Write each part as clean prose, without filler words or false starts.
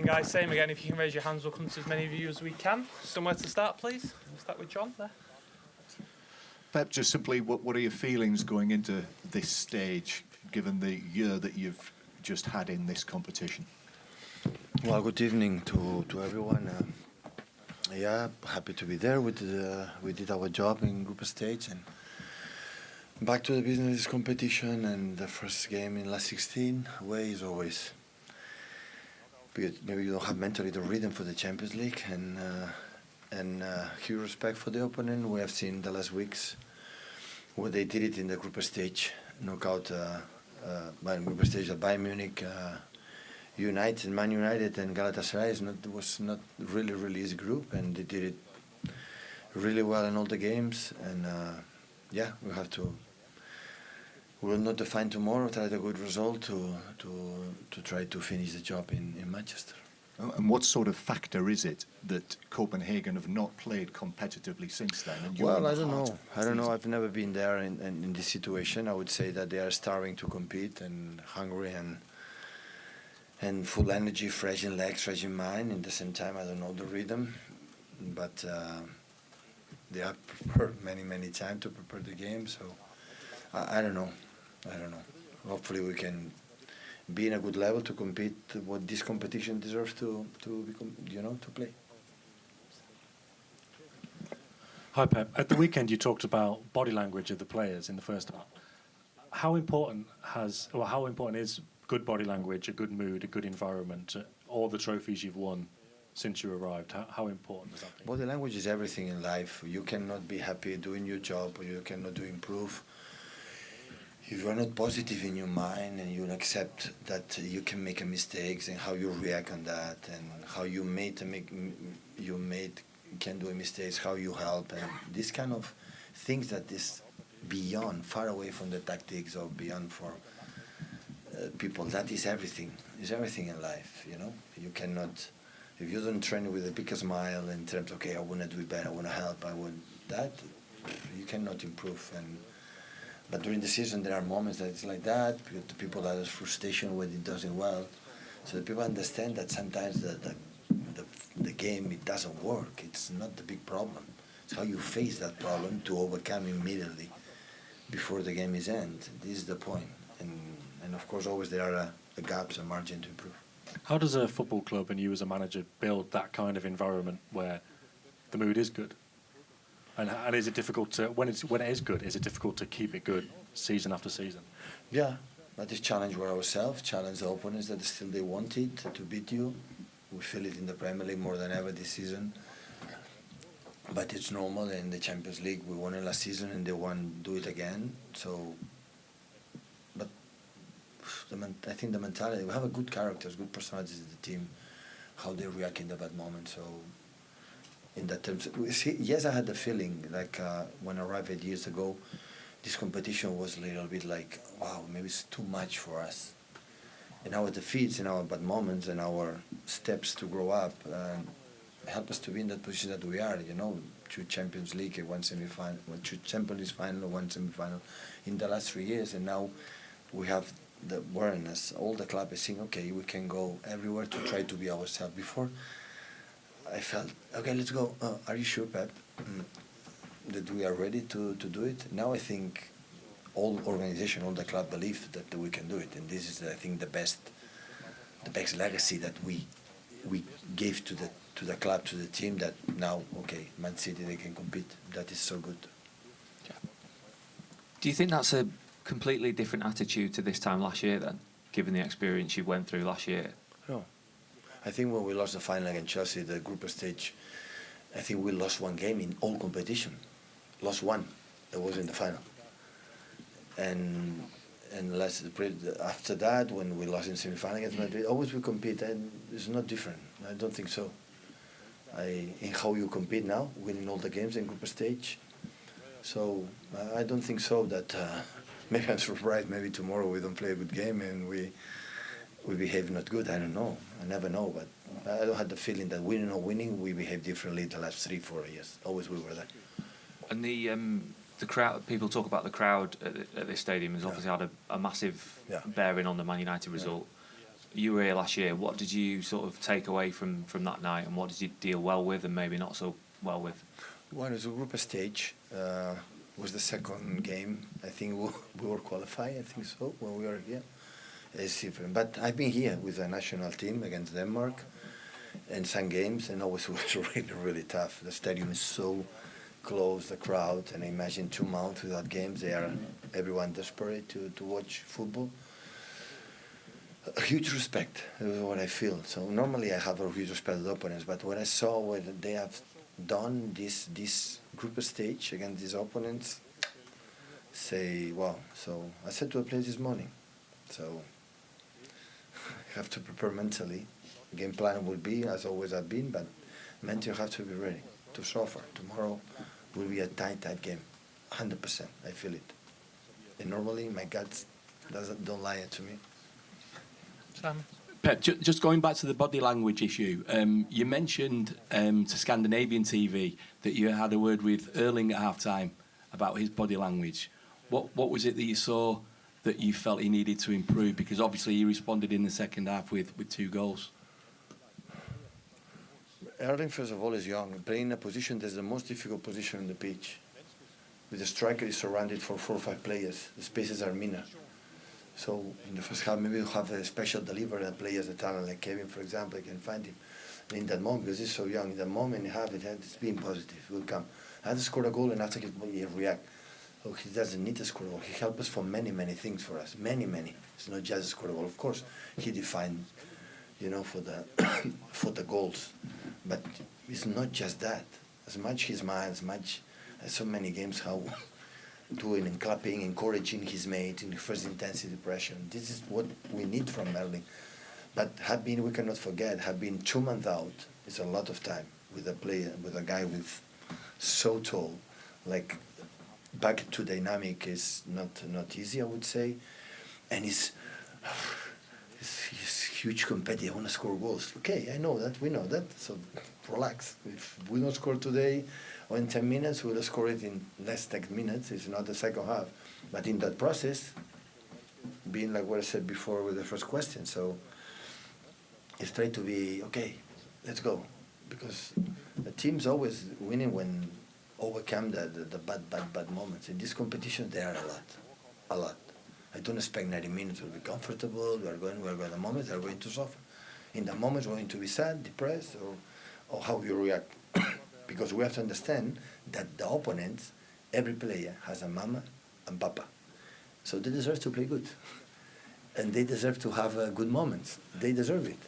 guys, same again. If you can raise your hands, we'll come to as many of you as we can. Somewhere to start, please. We'll start with John there. Pep, just simply, what are your feelings going into this stage, given the year that you've just had in this competition? Well, good evening to everyone. Yeah, happy to be there. We did our job in group stage and back to the business competition. And the first game in last 16 away is always, because maybe you don't have mentally the rhythm for the Champions League, and huge respect for the opponent. We have seen the last weeks what they did it in the group stage knockout. Group stage at Bayern Munich, United, Man United, and Galatasaray was not really easy group, and they did it really well in all the games. And yeah, we will not define tomorrow. Try a good result to try to finish the job in Manchester. And what sort of factor is it that Copenhagen have not played competitively since then? And well, I don't know. I've never been there in this situation. I would say that they are starving to compete and hungry and full energy, fresh in legs, fresh in mind. At the same time, I don't know the rhythm, but they have prepared many times to prepare the game. So I don't know. Hopefully, we can be in a good level to compete what this competition deserves to play. Hi Pep. At the weekend you talked about body language of the players in the first half. How important is good body language, a good mood, a good environment, all the trophies you've won since you arrived? How important is that? Body language is everything in life. You cannot be happy doing your job, or you cannot improve if you are not positive in your mind and you accept that you can make mistakes, and how you react on that, and how you can do mistakes, how you help, and this kind of things that is beyond, far away from the tactics or beyond for people. That is everything. Is everything in life. You cannot, if you don't train with a bigger smile in terms, okay, I want to do it better, I want to help, I want that, you cannot improve. But during the season, there are moments that it's like that, because the people that has frustration when it doesn't well. So the people understand that sometimes the game, it doesn't work. It's not the big problem. It's how you face that problem to overcome immediately before the game is end. This is the point. And of course, always there are gaps and margin to improve. How does a football club and you as a manager build that kind of environment where the mood is good? And is it difficult to, when it is good, is it difficult to keep it good season after season? Yeah, that is challenge for ourselves, challenge the opponents that still they want it to beat you. We feel it in the Premier League more than ever this season. But it's normal. In the Champions League, we won it last season, and they want to do it again. So, but I think the mentality, we have a good characters, good personalities in the team, how they react in the bad moments. So, in that terms, yes, I had the feeling like when I arrived 8 years ago, this competition was a little bit like, wow, maybe it's too much for us. And our defeats, and our bad moments, and our steps to grow up help us to be in that position that we are. 2 Champions League, 1 semi-final, 2 Champions League final, 1 semi-final in the last 3 years, and now we have the awareness. All the club is saying, okay, we can go everywhere to try to be ourselves. Before, I felt, okay, let's go. Are you sure, Pep, that we are ready to do it? Now I think all organization, all the club believe that we can do it, and this is, I think, the best legacy that we gave to the club, to the team. That now, okay, Man City, they can compete. That is so good. Yeah. Do you think that's a completely different attitude to this time last year then, given the experience you went through last year? No. I think when we lost the final against Chelsea, the group stage, I think we lost 1 game in all competition. Lost 1. That was in the final. And after that, when we lost in semi-final against Madrid, always we compete, and it's not different. I don't think so. In how you compete now, winning all the games in group stage. So I don't think so that maybe I'm surprised. Maybe tomorrow we don't play a good game and we behave not good. I don't know. I never know. But I don't have the feeling that winning or winning, we behave differently the last 3-4 years. Always we were there. And the crowd, people talk about the crowd at this stadium has obviously had a massive bearing on the Man United result. you were here last year. What did you sort of take away from that night, and what did you deal well with and maybe not so well with? Well, it's a group stage. Was the second game. I think we were qualified. I think so when we were here. It's different. But I've been here with the national team against Denmark, and some games, and always was really, really tough. The stadium is so close, the crowd, and I imagine 2 months without games. They are everyone desperate to watch football. A huge respect is what I feel. So normally I have a huge respect of the opponents, but when I saw what they have done this group stage against these opponents, say wow. So I said to the players this morning, so I have to prepare mentally. Game plan will be as always have been, but mentally you have to be ready to suffer. Tomorrow will be a tight game, 100%. I feel it, and normally my guts don't lie to me. Simon? Pep, just going back to the body language issue, you mentioned to Scandinavian TV that you had a word with Erling at half-time about his body language. What was it that you saw that you felt he needed to improve? Because obviously he responded in the second half with 2 goals. Erling, first of all, is young. Playing in a position that's the most difficult position on the pitch. With the striker is surrounded for 4 or 5 players. The spaces are minor. So in the first half, maybe we'll have a special delivery and play as a talent like Kevin, for example. I can find him. And in that moment, because he's so young, in that moment he have it, it's been positive. He will come. I had to score a goal, and after he react. So he doesn't need to score a goal. He helps us for many, many things for us. Many, many. It's not just a score a goal. Of course, he defined, for the for the goals. But it's not just that. As much he smiles, as much as so many games how doing and clapping, encouraging his mate in the first intensity pressure. This is what we need from Erling. But we cannot forget, have been 2 months out. It's a lot of time with a player, with a guy with so tall. Like back to dynamic is not easy, I would say. And he's huge competitor. I want to score goals. Okay, I know that. We know that. So relax. If we don't score today, or in 10 minutes, we'll score it in less 10 minutes. It's not the second half. But in that process, being like what I said before with the first question, so it's try to be, okay, let's go. Because the team's always winning when overcome the bad moments. In this competition, there are a lot. I don't expect 90 minutes will be comfortable. We're going the moments are going to suffer. In the moments, we're going to be sad, depressed, or how you react. Because we have to understand that the opponents, every player has a mama and papa. So they deserve to play good. And they deserve to have good moments. They deserve it.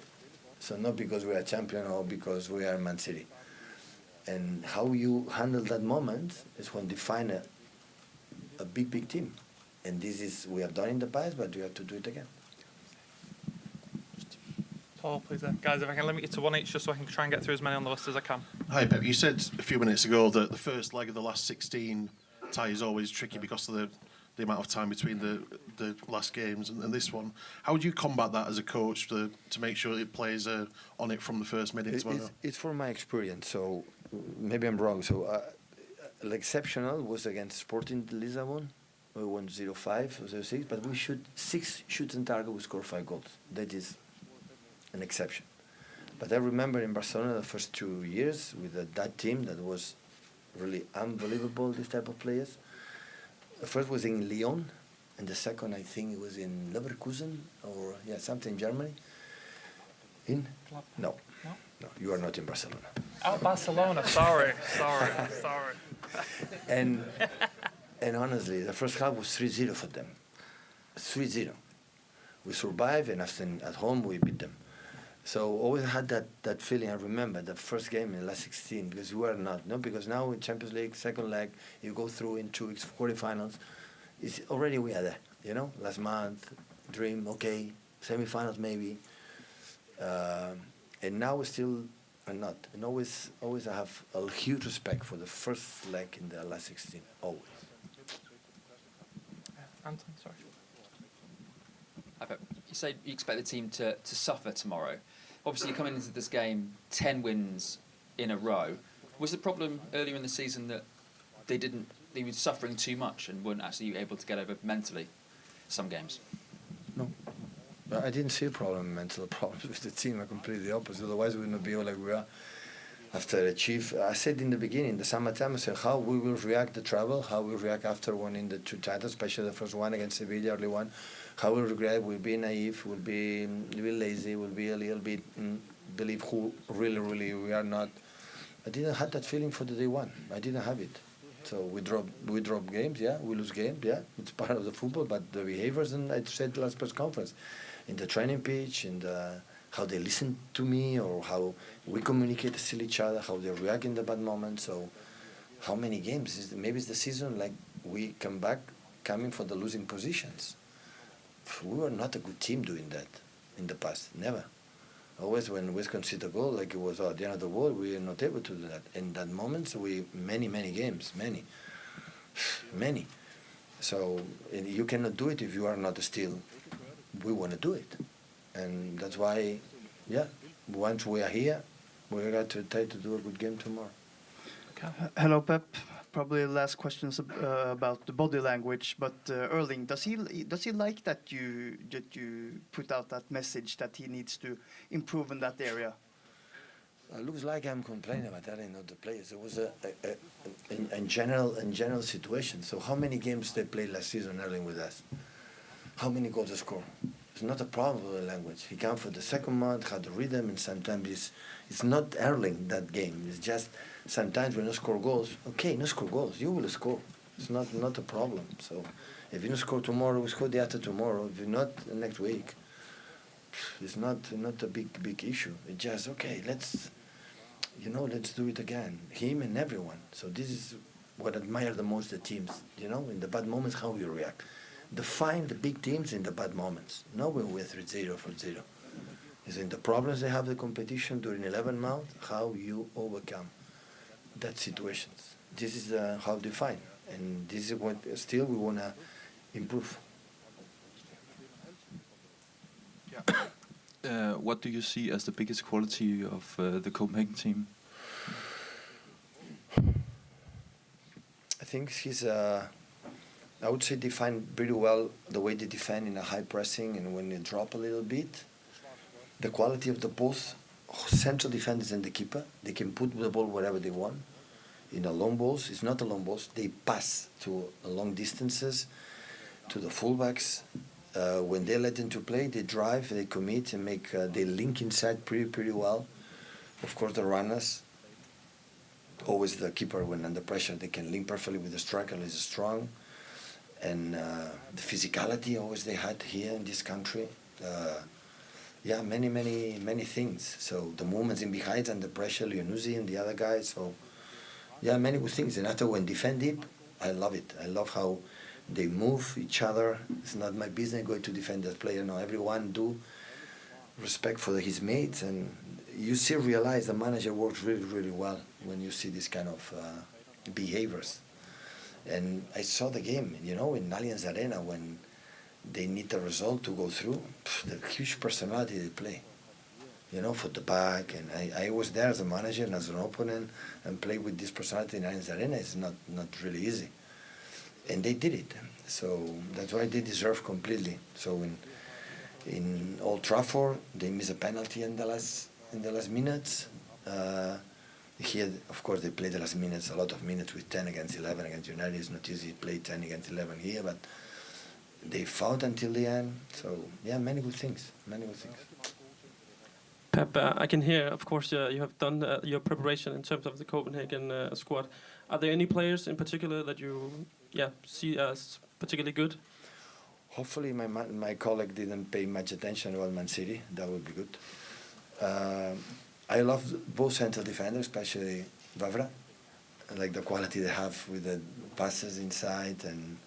So not because we are champion or because we are Man City. And how you handle that moment is when define a big team. And this is, we have done in the past, but we have to do it again. Paul, please. Guys, if I can limit you to 1 each just so I can try and get through as many on the list as I can. Hi, Pep. You said a few minutes ago that the first leg of the last 16 tie is always tricky because of the amount of time between the last games and this one. How would you combat that as a coach to make sure it plays on it from the first minute? It's from my experience, so maybe I'm wrong. So the exceptional was against Sporting Lisbon. We won 0-5 or 0-6, but we shoot 6 shoots on target, we score 5 goals. That is an exception. But I remember in Barcelona the first 2 years with that team that was really unbelievable, this type of players. The first was in Lyon, and the second I think it was in Leverkusen or something in Germany. No, you are not in Barcelona. Oh, Barcelona, sorry. And honestly, the first half was 3-0 for them. 3-0. We survived, and after at home we beat them. So always had that feeling. I remember the first game in the last 16 because we were not. No, because now in Champions League, second leg, you go through in 2 weeks quarterfinals. It's already we are there. Last month, dream, okay, semifinals maybe. And now we still are not. And always I have a huge respect for the first leg in the last 16. Always. Anton, sorry. Hi, Pep. You said you expect the team to suffer tomorrow. Obviously, you're coming into this game 10 wins in a row. Was the problem earlier in the season that they were suffering too much and weren't actually able to get over mentally some games? No. But I didn't see a problem, mental problems with the team. I completely opposite. Otherwise, we would not be like we are. After achieve, I said in the beginning, the summertime, I said how we will react the travel, how we react after winning the 2 titles, especially the first one against Sevilla, early one. How we regret, we'll be naive, we'll be lazy, we'll be a little bit believe who really we are not. I didn't have that feeling for the day one. I didn't have it. So we drop games, yeah. We lose games, yeah. It's part of the football, but the behaviors, and I said last press conference, in the training pitch, and how they listen to me, or how we communicate to each other, how they react in the bad moments. So how many games? Maybe it's the season like we come back coming for the losing positions. We were not a good team doing that in the past, never. Always when we concede a goal, like it was at the end of the world, we were not able to do that. In that moment, many games, many. So you cannot do it if you are not still. We want to do it, and that's why, yeah. Once we are here, we got to try to do a good game tomorrow. Hello, Pep. Probably last questions about the body language, but Erling, does he like that you put out that message that he needs to improve in that area? Looks like I'm complaining about that and not the players. It was in general situation. So how many games they played last season, Erling, with us? How many goals they score? It's not a problem with the language. He comes for the second month, had the rhythm, and sometimes it's not Erling that game. It's just sometimes when you score goals, okay, no score goals, you will score. It's not a problem. So if you don't score tomorrow, we score the after tomorrow. If you're not next week, it's not a big issue. It's just okay. Let's do it again. Him and everyone. So this is what I admire the most the teams. In the bad moments, how you react. Define the big teams in the bad moments. Not when we're 3-0, 4-0. It's in the problems they have the competition during 11 months, how you overcome that situations. This is how define, and this is what still we want to improve. What do you see as the biggest quality of the Copenhagen team? I think he's, I would say, define pretty well the way they defend in a high pressing and when they drop a little bit. The quality of the both central defenders and the keeper, they can put the ball wherever they want. In the long balls, it's not a long balls, they pass to long distances, to the fullbacks. When they let them to play, they drive, they commit, and they link inside pretty well. Of course, the runners, always the keeper when under pressure, they can link perfectly with the striker, is strong. And the physicality always they had here in this country. Many things. So the movements in behind and the pressure, Leonuzzi and the other guys. So many good things. And after when defend deep, I love it. I love how they move each other. It's not my business going to defend that player. No, everyone do respect for his mates, and you realize the manager works really well when you see this kind of behaviors. And I saw the game, in Allianz Arena when they need the result to go through. The huge personality they play, for the back. And I was there as a manager and as an opponent and played with this personality in Allianz Arena. It's not really easy. And they did it. So that's why they deserve completely. So in Old Trafford, they miss a penalty in the last minutes. Here, of course, they play the last minutes, a lot of minutes with 10 against 11 against United. It's not easy to play 10 against 11 here, but they fought until the end. So, many good things. Pep, I can hear, of course, you have done your preparation in terms of the Copenhagen squad. Are there any players in particular that you see as particularly good? Hopefully my colleague didn't pay much attention about Man City. That would be good. I love both central defenders, especially Vavra. I like the quality they have with the passes inside and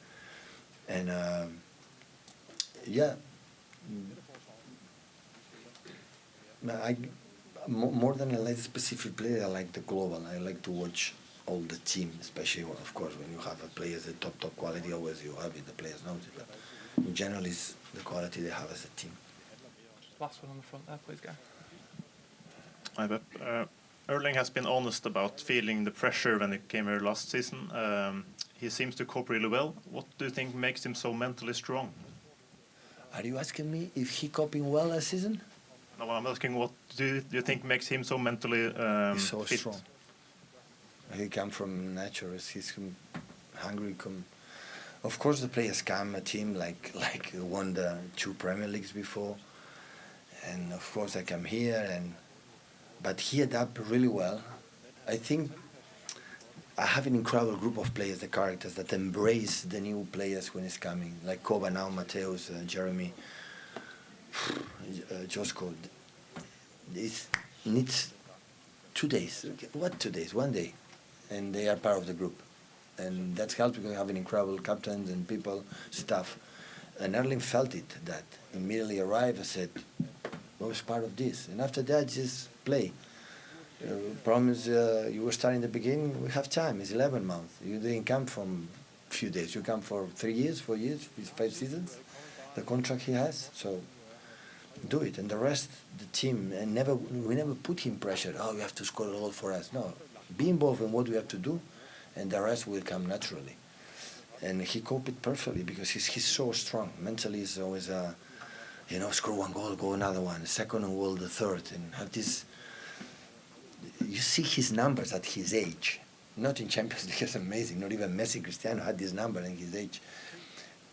more than I like the specific player, I like the global. I like to watch all the team, especially of course when you have a player the top quality. Always you have it. The players know it, but in general, is the quality they have as a team. Last one on the front there, please, go. Hi, Pep. Erling has been honest about feeling the pressure when he came here last season. He seems to cope really well. What do you think makes him so mentally strong? Are you asking me if he coping well last season? No, I'm asking what do you think makes him so mentally He's so fit? strong. He come from nature. He's hungry. Of course, the players come a team like won the 2 Premier Leagues before, and of course I come here but he adapt really well. I think I have an incredible group of players, the characters that embrace the new players when it's coming, like Koba now, Mateus, Jeremy, Josko. It needs 2 days. What 2 days? 1 day, and they are part of the group, and that's helped because we have an incredible captains and people, staff. And Erling felt it. That immediately arrived. I said, "What was part of this?" And after that, just play. Problem is, you were starting in the beginning. We have time. It's 11 months. You didn't come from a few days. You come for 3 years, 4 years, 5 seasons. The contract he has. So do it. And the rest, the team. And we never put him pressure. Oh, you have to score a goal for us. No, be involved in what we have to do, and the rest will come naturally. And he coped it perfectly because he's so strong. Mentally, he's always score 1 goal, go another one, second goal, the third, and have this. You see his numbers at his age. Not in Champions League, it's amazing. Not even Messi, Cristiano had this number in his age.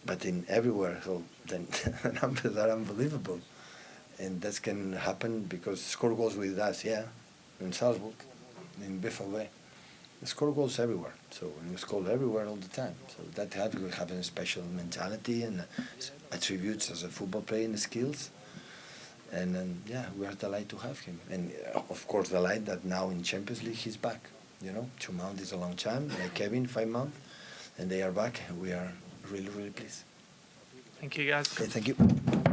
But in everywhere, so then the numbers are unbelievable. And that can happen because score goals with us, in Salzburg, in BVB. Score goals everywhere. So when you score everywhere all the time. So that helps you have a special mentality and attributes as a football player and skills. And we are delighted to have him. And of course, delighted that now in Champions League he's back. 2 months is a long time. Like Kevin, 5 months, and they are back. We are really, really pleased. Thank you, guys. Okay, thank you.